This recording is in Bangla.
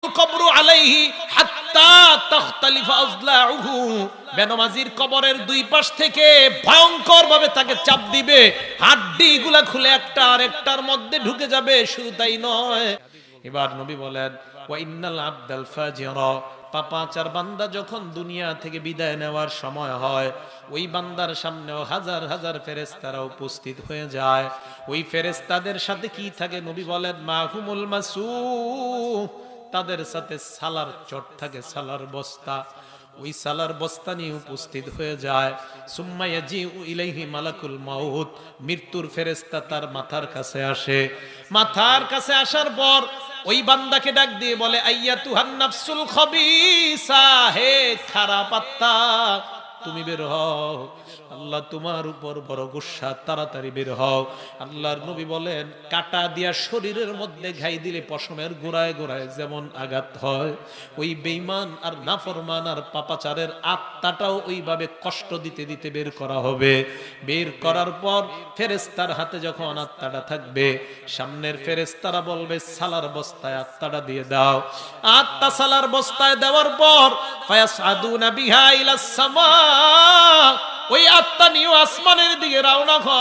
কবরু আলাইহি হাত্তা তাখতালিফা আযলাউহু, বেনমাজির কবরের দুই পাশ থেকে ভয়ঙ্কর ভাবে তাকে চাপ দিবে, হাড্ডিগুলা খুলে একটা আরেকটার মধ্যে ঢুকে যাবে। শুধু তাই নয়, এবার নবী বলেন ওয়া ইন্নাল আবদাল ফাজিরা, পাপাচার বান্দা যখন দুনিয়া থেকে বিদায় নেওয়ার সময় হয়, ওই বান্দার সামনেও হাজার হাজার ফেরেশতারা উপস্থিত হয়ে যায়। ওই ফেরেশতাদের সাথে কি থাকে? নবী বলেন মাহুমুল মাসু, তাদের সাথে সালার চট থাকে, সালার বস্তা। ওই সালার বস্তা নিয়ে উপস্থিত হয়ে যায়। সুম্মা ইয়াজিউ ইলাইহি মালাকুল মাউত, মৃত্যুর ফেরেশতা তার মাথার কাছে আসে। মাথার কাছে আসার পর ওই বান্দাকে ডাক দিয়ে বলে আইয়াতুহান নাফসুল খবিসা, হে খারাপ আত্মা, তুমি বের হও, আল্লাহ তোমার উপর বড় গুসা, তাড়াতাড়ি বের হও। আল্লাহর নবী বলেন কাটা দিয়া শরীরের মধ্যে ঘাই দিলে পশমের গোড়ায় গোড়ায় যেমন আঘাত হয়, ওই বেঈমান আর নাফরমান আর পাপাচারের আত্মাটাও ওইভাবে কষ্ট দিতে দিতে বের করা হবে। বের করার পর ফেরেশতার হাতে যখন আত্মাটা থাকবে, সামনের ফেরেশতারা বলবে সালার বস্তায় আত্মাটা দিয়ে দাও। আত্মা সালার বস্তায় দেওয়ার পর ফায়াসআদুনা বিহা ইলাস সামা, ওই আত্মা নিয়ে আসমানের দিকে রওনা হয়।